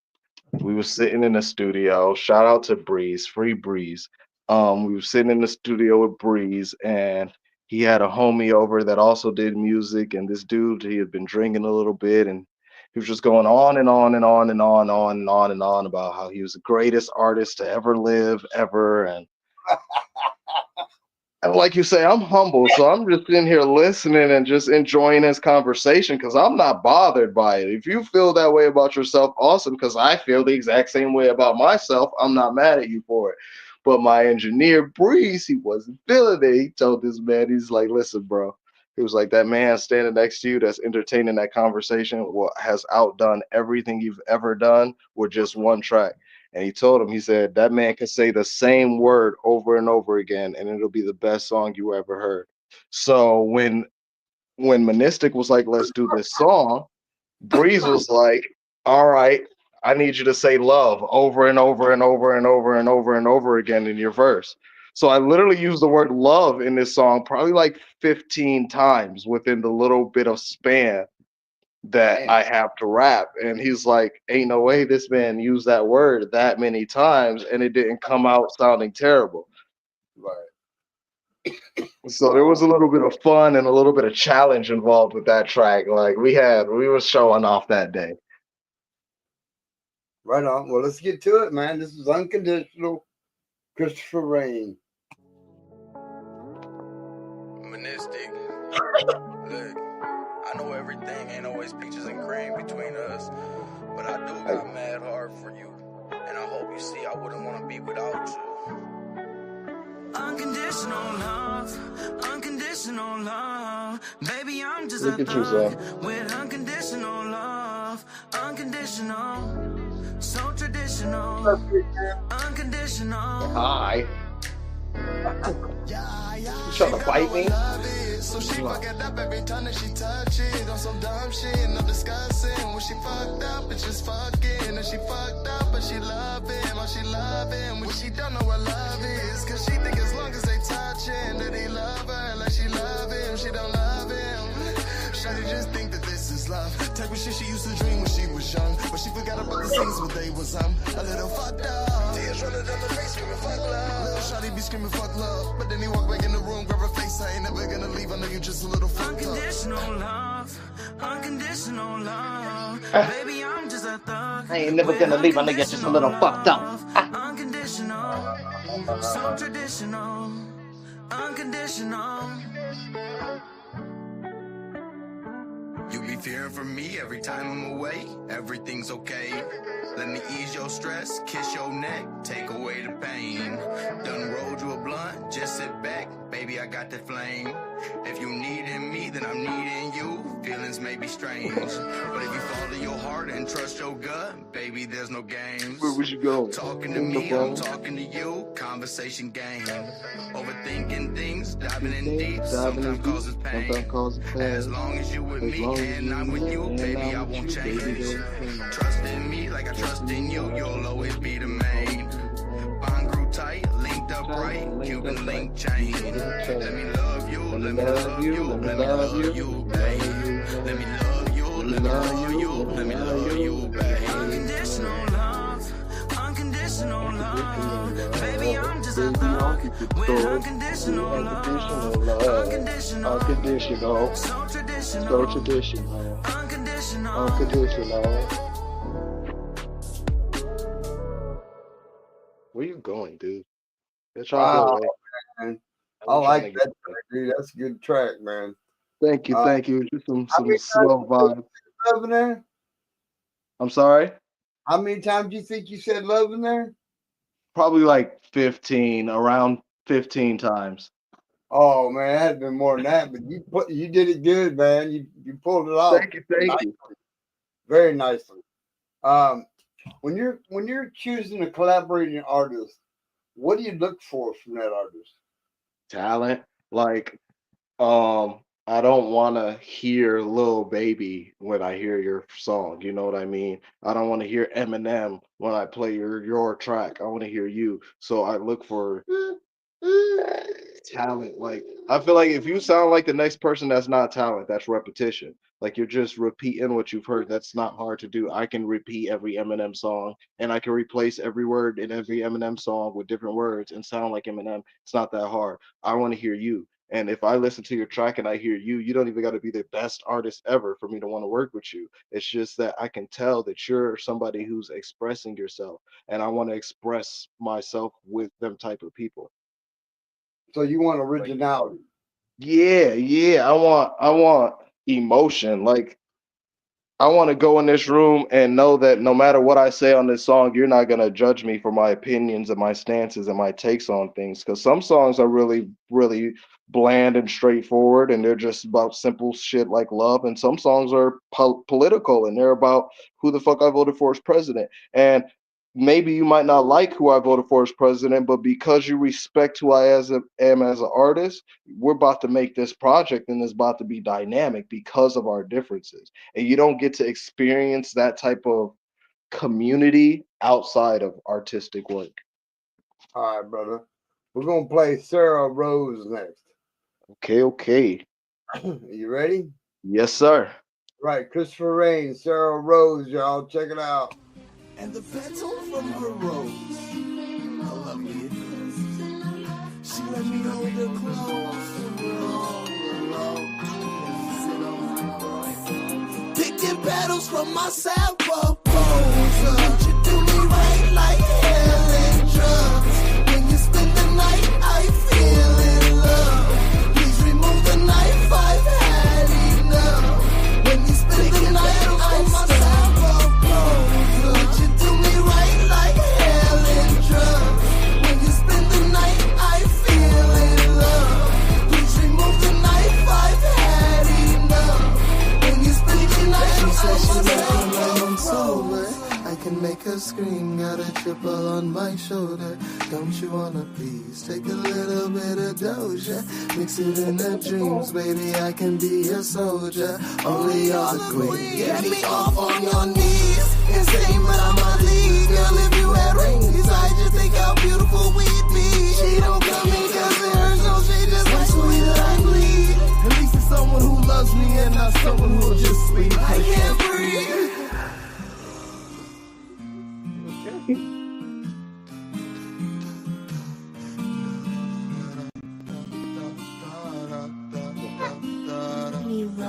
we were sitting in the studio. Shout out to Breeze, free Breeze. We were sitting in the studio with Breeze, and he had a homie over that also did music. And this dude, he had been drinking a little bit, and he was just going on and on and on and on and on and on about how he was the greatest artist to ever live, ever. And like you say, I'm humble, so I'm just in here listening and just enjoying this conversation because I'm not bothered by it. If you feel that way about yourself, awesome, because I feel the exact same way about myself. I'm not mad at you for it. But my engineer, Breeze, he wasn't feeling it. He told this man, he's like, listen, bro. He was like, that man standing next to you that's entertaining that conversation has outdone everything you've ever done with just one track. And he told him, he said, that man can say the same word over and over again, and it'll be the best song you ever heard. So when Monistic was like, let's do this song, Breeze was like, all right, I need you to say love over and over and over and over and over and over again in your verse. So I literally used the word love in this song probably like 15 times within the little bit of span that Man, I have to rap. And he's like, ain't no way this man used that word that many times and it didn't come out sounding terrible. right. So there was a little bit of fun and a little bit of challenge involved with that track. Like we were showing off that day. Right on. Well, let's get to it, man. This is Unconditional, Christopher Rain. Monistic. Look, I know everything ain't always peaches and cream between us, but I do got mad hard for you, and I hope you see I wouldn't want to be without you. Unconditional love, unconditional love. Baby, I'm just Look a at you, thug son. with unconditional love. Unconditional, so traditional. Unconditional. Hi. You She trying to don't know fight what me? love is, so she fuck it up every time that she touch it. On some dumb shit, no discussing. When she fucked up, it's just fucking. And she fucked up, but she love him. Oh, she love him. When she don't know what love is, cause she think as long as they touching, that he love her like she love him. She don't love him. Shawty just think that this is love. Type of shit she used to dream when she was young, but she forgot about the scenes where they was a little fucked up. Tears running down the face, screaming fuck love. Little shawty be screaming fuck love, but then he walk back in the room, grab her face. I ain't never gonna leave. I know you just a little fucked up. Unconditional love, unconditional love. Baby, I'm just a thug. I ain't never gonna leave. I know you're just a little fucked up. Unconditional, so traditional. Unconditional. You be fearing for me every time I'm away. Everything's okay. Let me ease your stress, kiss your neck, take away the pain. Done rolled you a blunt, just sit back, baby, I got that flame. If you needin' me, then I'm needing you. Feelings may be strange, but if you follow your heart and trust your gut, baby, there's no games. Where was you going? Talking to me, I'm talking to you. Conversation game. Overthinking things, diving in deep, sometimes causes pain. As long as you with me and I'm with you, baby, I won't change. Trust in me like I trust in you, you'll always be the main. Bond grew tight, linked up right, Cuban link chain. Let me love you, let me love you, let me love you, babe. Let me love you, let me love you, let me love you, babe. Unconditional love, unconditional love. Baby, I'm just a thug with unconditional love. Unconditional. So So traditional, traditional. unconditional. Unconditional. Where you going, dude? You're trying to go Wow, away. man. I I was trying to like get that track, dude. That's a good track, man. Thank you, Uh, thank you. Just some how many times slow you vibe. said love in there? I'm sorry. How many times do you think you said love in there? Probably like 15, around 15 times. Oh man, it had been more than that, but you did it good, man. You pulled it off Thank you, thank you. very nicely. Um, when you're choosing a collaborating artist, what do you look for from that artist? Talent. Like, um, I don't want to hear Lil Baby when I hear your song. You know what I mean? I don't want to hear Eminem when I play your track. I want to hear you. So I look for talent. Like I feel like if you sound like the next person, that's not talent. That's repetition. Like you're just repeating what you've heard. That's not hard to do. I can repeat every Eminem song, and I can replace every word in every Eminem song with different words and sound like Eminem. It's not that hard. I want to hear you. And if I listen to your track and I hear you, you don't even got to be the best artist ever for me to want to work with you. It's just that I can tell that you're somebody who's expressing yourself, and I want to express myself with them type of people. So you want originality. Yeah. I want emotion. Like I want to go in this room and know that no matter what I say on this song, you're not going to judge me for my opinions and my stances and my takes on things. Because some songs are really, really bland and straightforward, and they're just about simple shit like love. And some songs are political, and they're about who the fuck I voted for as president. And maybe you might not like who I voted for as president, but because you respect who am as an artist, we're about to make this project, and it's about to be dynamic because of our differences, and you don't get to experience that type of community outside of artistic work. All right, brother. We're gonna play Sarah Rose next. Okay. You ready? Yes, sir. Right, Christopher Rain, Sarah Rose, y'all. Check it out. And the petal from her rose, how lovely it is. She let me hold her close. Picking petals from my sample rose. You do me right like hell and drugs. When you spend the night, I feel in love. Please remove the knife, I've had enough. When you spend the night, I'm my sample rose. You do me right like hell and drugs. When you spend the night, I feel in love. Please remove the knife, I've had enough. When you spend the night, I'm my sample rose. I can make her scream, got a triple on my shoulder. Don't you wanna please take a little bit of Doja, mix it in the dreams, baby, I can be a soldier. Only you're the queen. Get me off on your knees. Insane, but I'm a lead. Girl, if you had rings, I just think how beautiful we'd be. She don't come in cause it hurts, no, she just like sweet that I bleed. At least it's someone who loves me and not someone who'll just sleep. I can't breathe.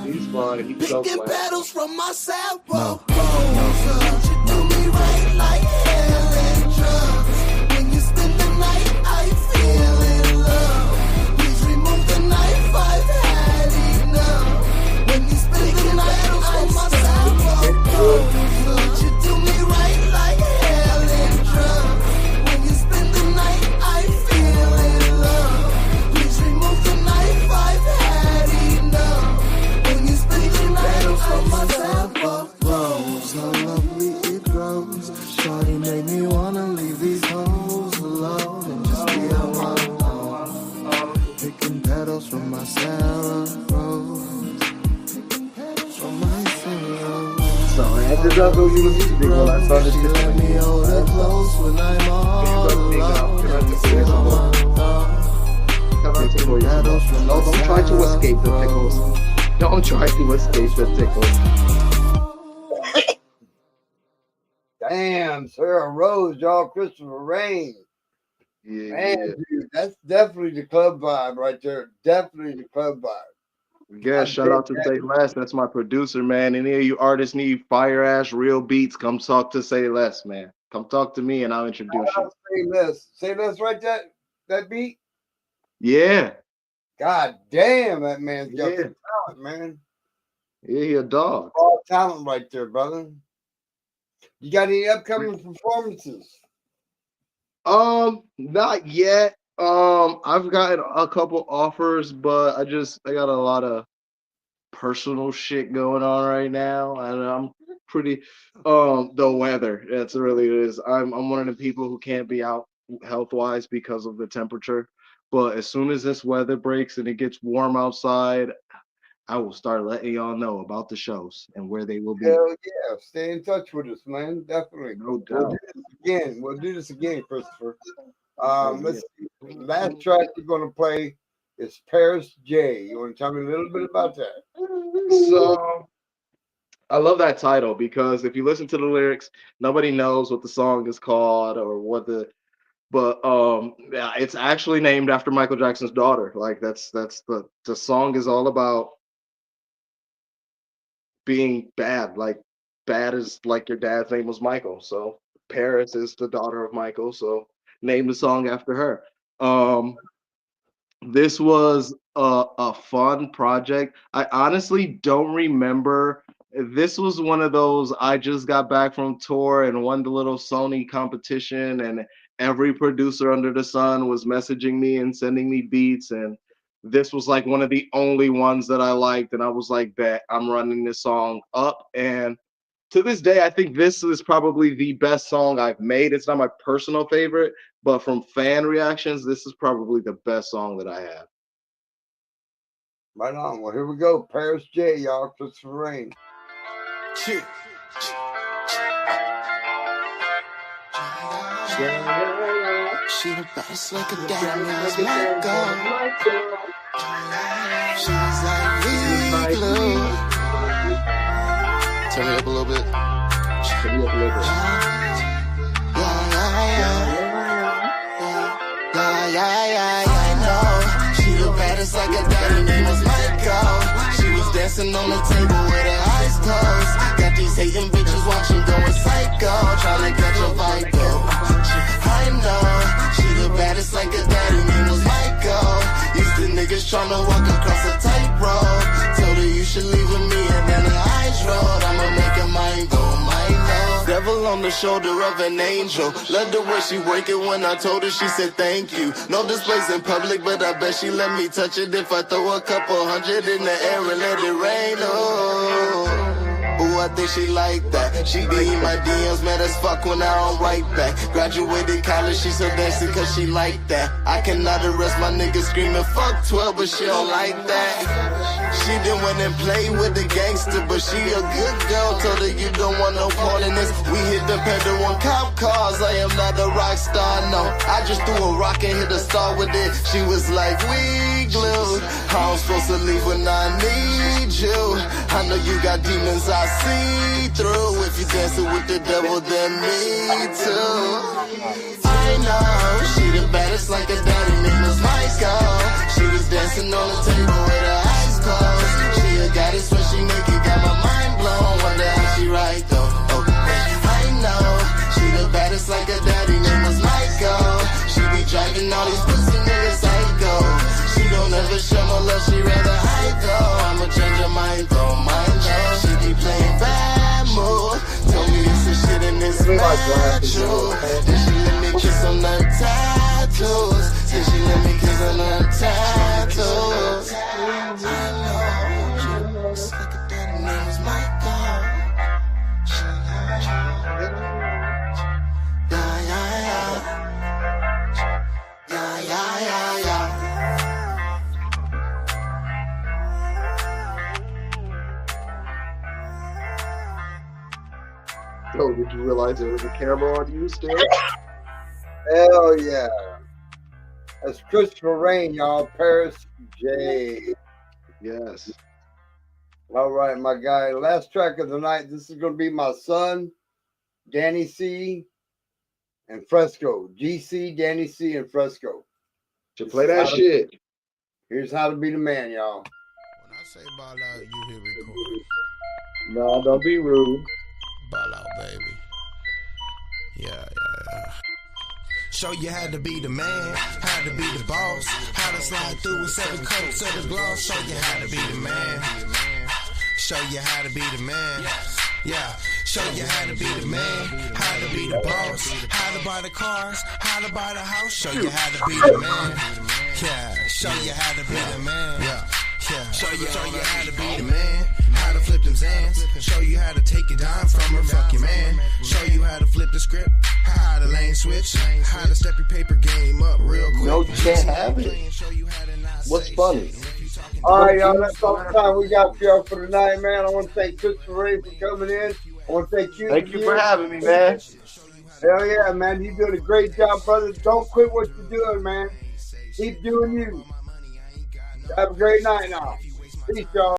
He's fine. He's so Picking fine. battles from my sample. You do me right like hell and drugs. When you spend the night, I feel in love. Please remove the knife, I've had enough. When you spend the night, I'm my sample. You do me right like hell and drugs. When you spend the night, I feel in love. Please remove the knife, I've had enough. When you spend the night, I'm my sample. Rose, how lovely it grows. Shawty make me wanna leave these hoes alone and just be alone. Picking petals from my Sarah Rose. Picking petals from my Sarah Rose. So I just got to use music when I started She let me hold her close when I'm all alone. No, don't try to escape the tickles. Don't try to escape the tickles. Damn, Sarah Rose, y'all. Christopher Rain. Man, dude, that's definitely the club vibe right there. Definitely the club vibe. Yeah, shout out to Say Less. That's my producer, man. Any of you artists need fire ass real beats, come talk to Say Less, man. Come talk to me and I'll introduce you. Say Less. Say Less, right? That beat? Yeah. God damn, that man's got Yeah. some talent, man. Yeah, he a dog. All talent right there, brother. You got any upcoming performances? Not yet. I've gotten a couple offers, but I got a lot of personal shit going on right now, and I'm pretty the weather. That's really it is. I'm one of the people who can't be out health wise because of the temperature. But as soon as this weather breaks and it gets warm outside, I will start letting y'all know about the shows and where they will be. Hell yeah. Stay in touch with us, man. Definitely. No We'll doubt. do this again. We'll do this again, Christopher. Let's see. Last track you're gonna play is Paris J. You want to tell me a little bit about that? So I love that title because if you listen to the lyrics, nobody knows what the song is called or what the but yeah, it's actually named after Michael Jackson's daughter. Like that's the song is all about being bad. Like bad is like your dad's name was Michael. So Paris is the daughter of Michael. So name the song after her. This was a fun project. I honestly don't remember. This was one of those I just got back from tour and won the little Sony competition, and every producer under the sun was messaging me and sending me beats. And this was like one of the only ones that I liked. And I was like, bet I'm running this song up. And to this day, I think this is probably the best song I've made. It's not my personal favorite, but from fan reactions, this is probably the best song that I have. Right on. Well, here we go. Paris J, y'all. Christopher Rain. Shit. She the best like a damn ass Michael. She's like we glue. Turn it up a little bit. Turn it up a little bit. Yeah, I know. She the baddest like a daddy name was Michael. She was dancing on the table with her eyes closed. Got these hating bitches watching going psycho, trying to catch a vibe. I know. She the baddest like a daddy name was Michael. Used to niggas trying to walk across a tightrope. Told her you should leave with me and then her eyes rolled. I'ma make her mind go, mind know. Devil on the shoulder of an angel. Love the way she work it. When I told her, she said thank you. No displays in public, but I bet she let me touch it if I throw a couple hundred in the air and let it rain. Oh. Ooh, I think she like that. She be in my DMs, mad as fuck when I don't write back. Graduated college, she so dancing cause she like that. I cannot arrest my nigga screaming fuck 12, but she don't like that. She done went and played with the gangster, but she a good girl. Told her you don't want no part in this. We hit the pedal on cop cars. I am not a rock star, no. I just threw a rock and hit a star with it. She was like, we glue. How I'm supposed to leave when I need you? I know you got demons I see through. If you dancing with the devil, then me too. I know she the baddest like a daddy name is Michael. She was dancing on the table with her eyes closed. She a goddess when she make it, got my mind blown. Wonder how she right though. Oh, I know she the baddest like a daddy name is Michael. She be driving all these pussy niggas psycho. She don't ever show no love, she rather hide though. I'ma change her mind though, mind though. She be playing bad mood. Told me it's a shit and it's not true. Then she let me kiss on her tattoos. Then she let me kiss on her tattoos. I know she the best like a daddy name is Michael. Yo, did you realize there was a camera on you still? Hell yeah. That's Christopher Rain, y'all. Paris J. Yes. All right, my guy. Last track of the night. This is going to be my son, Danny C. and Fresco. GC, Danny C. and Fresco. To play that shit. Here's how to be the man, y'all. When I say ball out, you hit record. No, don't be rude. Ball out, baby. Yeah. Show you how to be the man, how to be the boss, how to slide through with 7 coats of the gloss. Show you how to be the man. Show you how to be the man. Yeah. Show you how to be the man, how to be the boss, how to buy the cars, how to buy the house. Show you how to be the man. Yeah. Show you how to be the man. Yeah. Show you how to be the man, how to flip them Zans. Show you how to take your dime from her, fuck your man. Show you how to flip the script, how to lane switch, how to step your paper game up real quick. No, you can't have it. What's funny? All right, y'all. That's all the time we got for y'all for tonight, man. I want to thank Christopher Ray for coming in. I want to thank you. Thank you for having me, man. Hell yeah, man. You're doing a great job, brother. Don't quit what you're doing, man. Keep doing you. Have a great night now. Peace, y'all.